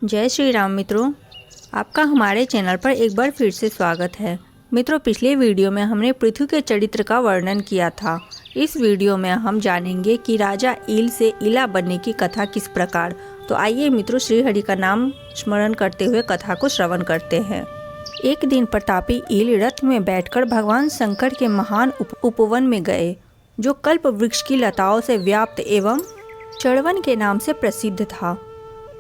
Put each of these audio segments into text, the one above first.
जय श्री राम मित्रों, आपका हमारे चैनल पर एक बार फिर से स्वागत है। मित्रों, पिछले वीडियो में हमने पृथु के चरित्र का वर्णन किया था। इस वीडियो में हम जानेंगे कि राजा ईल से इला बनने की कथा किस प्रकार। तो आइए मित्रों, श्री हरि का नाम स्मरण करते हुए कथा को श्रवण करते हैं। एक दिन प्रतापी ईल रथ में बैठकर भगवान शंकर के महान उपवन में गए, जो कल्प वृक्ष की लताओं से व्याप्त एवं चड़वन के नाम से प्रसिद्ध था।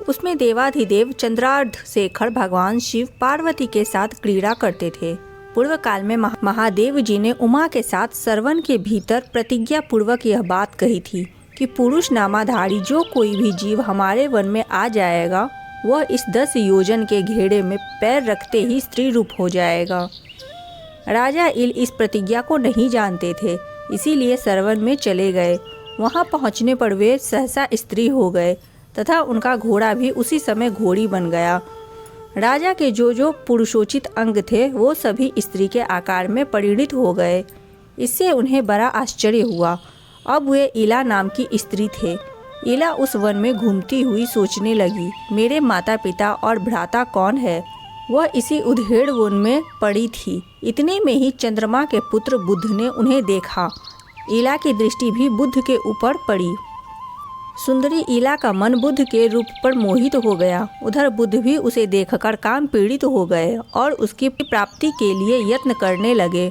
उसमें देवाधिदेव चंद्रार्ध शेखर भगवान शिव पार्वती के साथ क्रीड़ा करते थे। पूर्व काल में महादेव जी ने उमा के साथ सरवन के भीतर प्रतिज्ञा पूर्वक यह बात कही थी कि पुरुष नामाधारी जो कोई भी जीव हमारे वन में आ जाएगा, वह इस 10 योजन के घेरे में पैर रखते ही स्त्री रूप हो जाएगा। राजा इल इस प्रतिज्ञा को नहीं जानते थे, इसीलिए सरवन में चले गए। वहां पहुंचने पर वे सहसा स्त्री हो गए तथा उनका घोड़ा भी उसी समय घोड़ी बन गया। राजा के जो पुरुषोचित अंग थे वो सभी स्त्री के आकार में परिणित हो गए। इससे उन्हें बड़ा आश्चर्य हुआ। अब वे इला नाम की स्त्री थे। इला उस वन में घूमती हुई सोचने लगी, मेरे माता पिता और भ्राता कौन है। वह इसी उधेड़ वन में पड़ी थी। इतने में ही चंद्रमा के पुत्र बुध ने उन्हें देखा। इला की दृष्टि भी बुध के ऊपर पड़ी। सुंदरी इला का मन बुद्ध के रूप पर मोहित हो गया। उधर बुद्ध भी उसे देखकर काम पीड़ित हो गए और उसकी प्राप्ति के लिए यत्न करने लगे।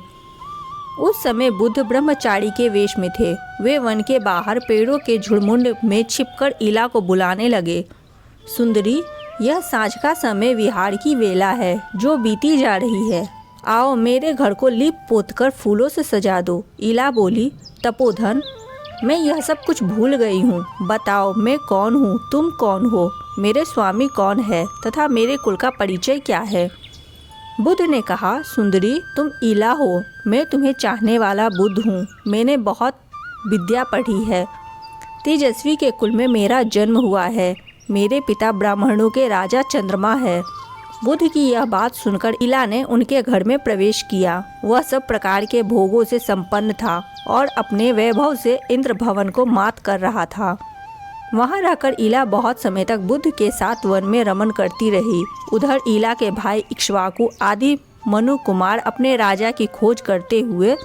उस समय बुद्ध ब्रह्मचारी के वेश में थे। वे वन के बाहर पेड़ों के झुरमुंड में छिपकर इला को बुलाने लगे। सुंदरी, यह सांझ का समय विहार की वेला है जो बीती जा रही है। आओ मेरे घर को लीप पोत कर फूलों से सजा दो। इला बोली, तपोधन, मैं यह सब कुछ भूल गई हूँ। बताओ मैं कौन हूँ, तुम कौन हो, मेरे स्वामी कौन है तथा मेरे कुल का परिचय क्या है। बुद्ध ने कहा, सुंदरी तुम इला हो, मैं तुम्हें चाहने वाला बुद्ध हूँ। मैंने बहुत विद्या पढ़ी है। तेजस्वी के कुल में मेरा जन्म हुआ है। मेरे पिता ब्राह्मणों के राजा चंद्रमा है। बुद्ध की यह बात सुनकर इला ने उनके घर में प्रवेश किया। वह सब प्रकार के भोगों से संपन्न था और अपने वैभव से इंद्र भवन को मात कर रहा था। वहां रहकर इला बहुत समय तक बुद्ध के साथ वन में रमन करती रही। उधर इला के भाई इक्ष्वाकु आदि मनु कुमार अपने राजा की खोज करते हुए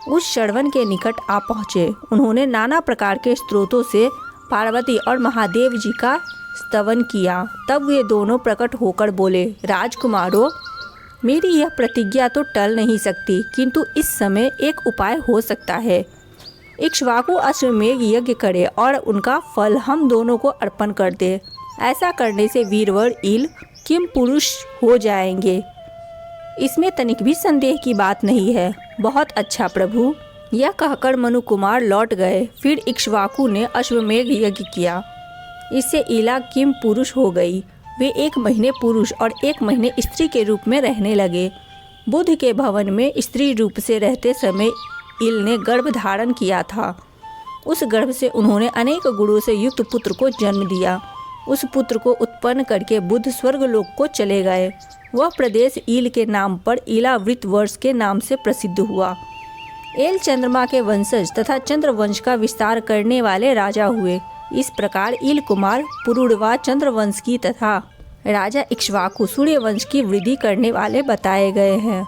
उस चड़वन के निकट आ पहुँचे। उन्होंने नाना प्रकार के स्त्रोतों से पार्वती और महादेव जी का स्तवन किया। तब वे दोनों प्रकट होकर बोले, राजकुमारों, मेरी यह प्रतिज्ञा तो टल नहीं सकती, किंतु इस समय एक उपाय हो सकता है। इक्ष्वाकु अश्वमेध यज्ञ करे और उनका फल हम दोनों को अर्पण कर दे। ऐसा करने से वीरवर ईल किम पुरुष हो जाएंगे। इसमें तनिक भी संदेह की बात नहीं है। बहुत अच्छा प्रभु। यह कहकर मनु कुमार लौट गए। फिर इक्ष्वाकु ने अश्वमेध यज्ञ किया। इससे इला किम पुरुष हो गई। वे 1 महीने पुरुष और 1 महीने स्त्री के रूप में रहने लगे। बुद्ध के भवन में स्त्री रूप से रहते समय इल ने गर्भ धारण किया था। उस गर्भ से उन्होंने अनेक गुणों से युक्त पुत्र को जन्म दिया। उस पुत्र को उत्पन्न करके बुद्ध स्वर्गलोक को चले गए। वह प्रदेश ईल के नाम पर इलावृत वर्ष के नाम से प्रसिद्ध हुआ। एल चंद्रमा के वंशज तथा चंद्रवंश का विस्तार करने वाले राजा हुए। इस प्रकार ईल कुमार पुरुड़वा चंद्रवंश की तथा राजा इक्ष्वाकु सूर्य वंश की वृद्धि करने वाले बताए गए हैं।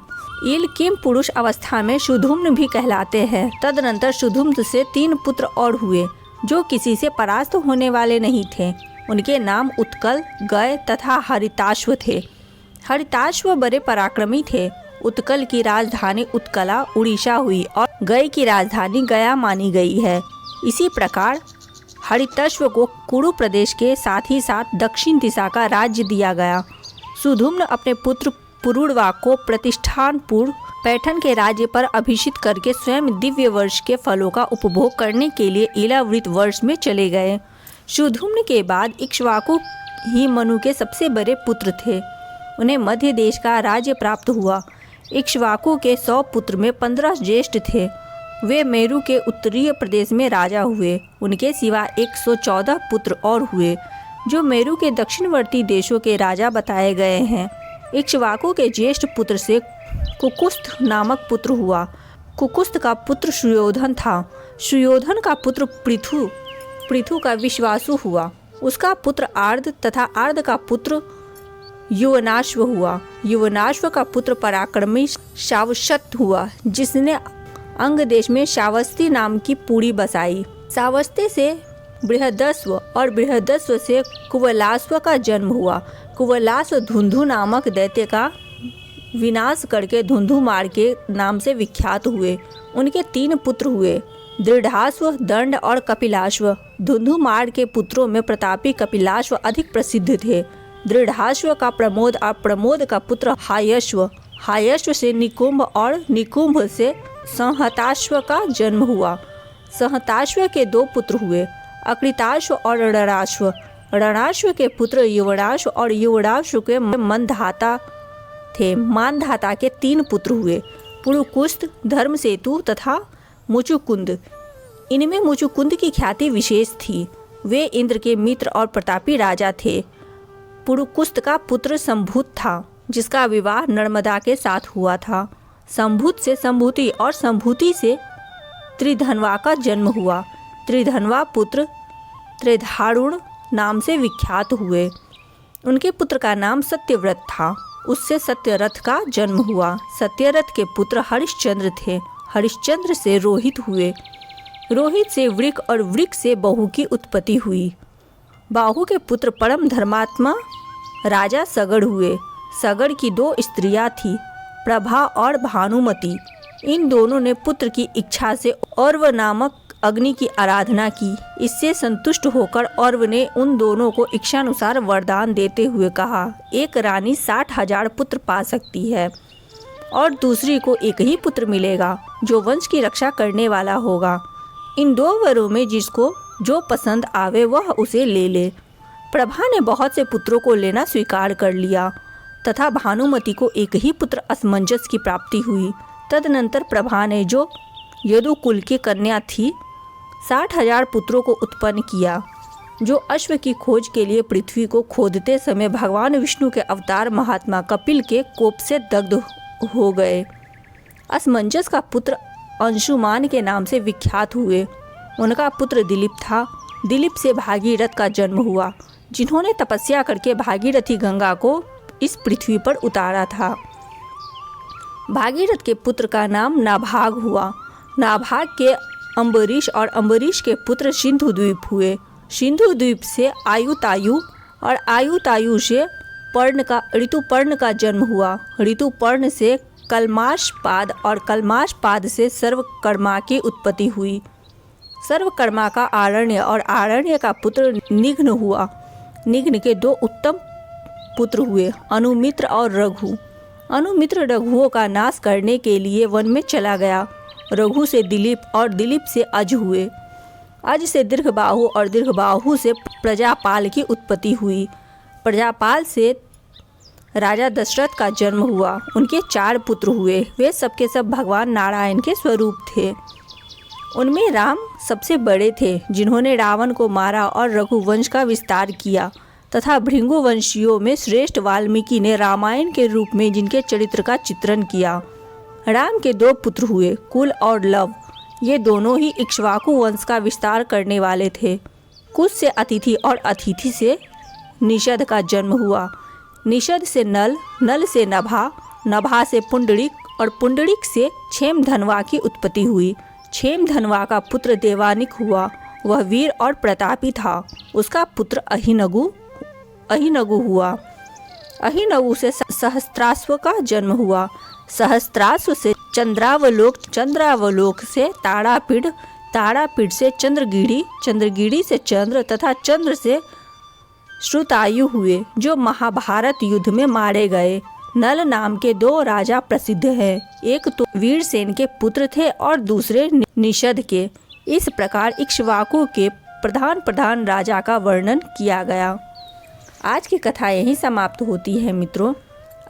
ईल किम पुरुष अवस्था में शुधुम्न भी कहलाते हैं। तदनंतर शुधुम्न से 3 पुत्र और हुए, जो किसी से परास्त होने वाले नहीं थे। उनके नाम उत्कल, गय तथा हरिताश्व थे। हरिताश्व बड़े पराक्रमी थे। उत्कल की राजधानी उत्कला उड़ीसा हुई और गय की राजधानी गया मानी गई है। इसी प्रकार हरितश्व को कुरु प्रदेश के साथ ही साथ दक्षिण दिशा का राज्य दिया गया। सुधुम्न अपने पुत्र पुरुड़वा को प्रतिष्ठानपुर पैठन के राज्य पर अभिषिक्त करके स्वयं दिव्य वर्ष के फलों का उपभोग करने के लिए इलावृत वर्ष में चले गए। सुधुम्न के बाद इक्ष्वाकु ही मनु के सबसे बड़े पुत्र थे। उन्हें मध्य देश का राज्य प्राप्त हुआ। इक्ष्वाकु के 100 पुत्र में 15 ज्येष्ठ थे। वे मेरु के उत्तरीय प्रदेश में राजा हुए। उनके सिवा 114 पुत्र और हुए, जो मेरु के दक्षिणवर्ती देशों के राजा बताए गए हैं। इक्ष्वाकु के ज्येष्ठ पुत्र से कुकुस्थ नामक पुत्र हुआ। कुकुस्थ का पुत्र सुयोधन था। सुयोधन का पुत्र पृथु का विश्वासु हुआ। उसका पुत्र आर्द तथा आर्द का पुत्र युवनाश्व हुआ। युवनाश्व का पुत्र पराक्रमी शावशत हुआ, जिसने अंग देश में श्रावस्ती नाम की पुरी बसाई। श्रावस्ती से बृहदस्व और बृहदस्व से कुवलास्व का जन्म हुआ। कुवलास्व धुंधु नामक दैत्य का विनाश करके धुंधुमार के नाम से विख्यात हुए। उनके 3 पुत्र हुए, दृढ़ाश्व, दंड और कपिलाश्व। धुंधुमार के पुत्रों में प्रतापी कपिलाश्व अधिक प्रसिद्ध थे। दृढ़ाश्व का प्रमोद और प्रमोद का पुत्र हायश्व। हायश्व से निकुंभ और निकुंभ से संहताश्व का जन्म हुआ। संहताश्व के 2 पुत्र हुए, अकृताश्व और रणराश्व। रणराश्व के पुत्र युवराश्व और युवराश्व के मनधाता थे। मानधाता के 3 पुत्र हुए, पुरुकुस्त, धर्मसेतु तथा मुचुकुंद। इनमें मुचुकुंद की ख्याति विशेष थी। वे इंद्र के मित्र और प्रतापी राजा थे। पुरुकुस्त का पुत्र संभूत था, जिसका विवाह नर्मदा के साथ हुआ था। संभूत से संभूति और संभूति से त्रिधनवा का जन्म हुआ। त्रिधनवा पुत्र त्रिधारुण नाम से विख्यात हुए। उनके पुत्र का नाम सत्यव्रत था। उससे सत्यरथ का जन्म हुआ। सत्यरथ के पुत्र हरिश्चंद्र थे। हरिश्चंद्र से रोहित हुए। रोहित से वृक और वृक से बहु की उत्पत्ति हुई। बाहु के पुत्र परम धर्मात्मा राजा सगड़ हुए। सगड़ की 2 स्त्रियां थीं, प्रभा और भानुमति। इन दोनों ने पुत्र की इच्छा से औरव नामक अग्नि की आराधना की। इससे संतुष्ट होकर औरव ने उन दोनों को इच्छानुसार वरदान देते हुए कहा, एक रानी 60,000 पुत्र पा सकती है और दूसरी को एक ही पुत्र मिलेगा जो वंश की रक्षा करने वाला होगा। इन 2 वरों में जिसको जो पसंद आवे वह उसे ले ले। प्रभा ने बहुत से पुत्रों को लेना स्वीकार कर लिया तथा भानुमति को एक ही पुत्र असमंजस की प्राप्ति हुई। तदनंतर प्रभा ने, जो यदुकुल की कन्या थी, 60,000 पुत्रों को उत्पन्न किया, जो अश्व की खोज के लिए पृथ्वी को खोदते समय भगवान विष्णु के अवतार महात्मा कपिल के कोप से दग्ध हो गए। असमंजस का पुत्र अंशुमान के नाम से विख्यात हुए। उनका पुत्र दिलीप था। दिलीप से भागीरथ का जन्म हुआ, जिन्होंने तपस्या करके भागीरथी गंगा को इस पृथ्वी पर उतारा था। भागीरथ के पुत्र का नाम नाभाग हुआ। नाभाग के अम्बरीश और अम्बरीश के पुत्र सिंधु द्वीप हुए। सिंधु द्वीप से आयुतायु और आयुतायु से ऋतुपर्ण का जन्म हुआ। ऋतुपर्ण से कलमाशपाद और कलमाशपाद से सर्वकर्मा की उत्पत्ति हुई। सर्वकर्मा का आरण्य और आरण्य का पुत्र निघ्न हुआ। निघ्न के 2 उत्तम पुत्र हुए, अनुमित्र और रघु। अनुमित्र रघुओं का नाश करने के लिए वन में चला गया। रघु से दिलीप और दिलीप से अज हुए। अज से दीर्घबाहु और दीर्घबाहु से प्रजापाल की उत्पत्ति हुई। प्रजापाल से राजा दशरथ का जन्म हुआ। उनके 4 पुत्र हुए। वे सबके सब भगवान नारायण के स्वरूप थे। उनमें राम सबसे बड़े थे, जिन्होंने रावण को मारा और रघुवंश का विस्तार किया, तथा भृंगुवंशियों में श्रेष्ठ वाल्मीकि ने रामायण के रूप में जिनके चरित्र का चित्रण किया। राम के 2 पुत्र हुए, कुल और लव। ये दोनों ही इक्ष्वाकु वंश का विस्तार करने वाले थे। कुल से अतिथि और अतिथि से निषद का जन्म हुआ। निषद से नल, नल से नभा, नभा से पुंडरिक और पुंडरिक से क्षेमधनवा की उत्पत्ति हुई। क्षेमधनवा का पुत्र देवानिक हुआ। वह वीर और प्रतापी था। उसका पुत्र अहिनगु हुआ। अहिनगु से सहस्त्राश्व का जन्म हुआ। सहस्त्राश्व से चंद्रावलोक, चंद्रावलोक से तारापीड़, तारापीड़ से चंद्रगिरी, चंद्रगिरी से चंद्र तथा चंद्र से श्रुतायु हुए, जो महाभारत युद्ध में मारे गए। नल नाम के 2 राजा प्रसिद्ध हैं। एक तो वीरसेन के पुत्र थे और दूसरे निषद के। इस प्रकार इक्ष्वाकु के प्रधान राजा का वर्णन किया गया। आज की कथा यहीं समाप्त होती है मित्रों।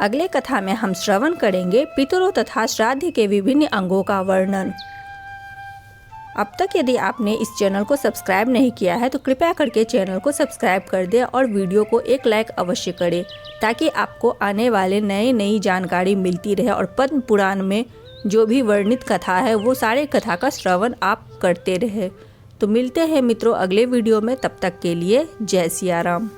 अगले कथा में हम श्रवण करेंगे पितरों तथा श्राद्ध के विभिन्न अंगों का वर्णन। अब तक यदि आपने इस चैनल को सब्सक्राइब नहीं किया है तो कृपया करके चैनल को सब्सक्राइब कर दें और वीडियो को एक लाइक अवश्य करें, ताकि आपको आने वाले नई जानकारी मिलती रहे और पद्म पुराण में जो भी वर्णित कथा है वो सारे कथा का श्रवण आप करते रहे। तो मिलते हैं मित्रों अगले वीडियो में, तब तक के लिए जय सिया राम।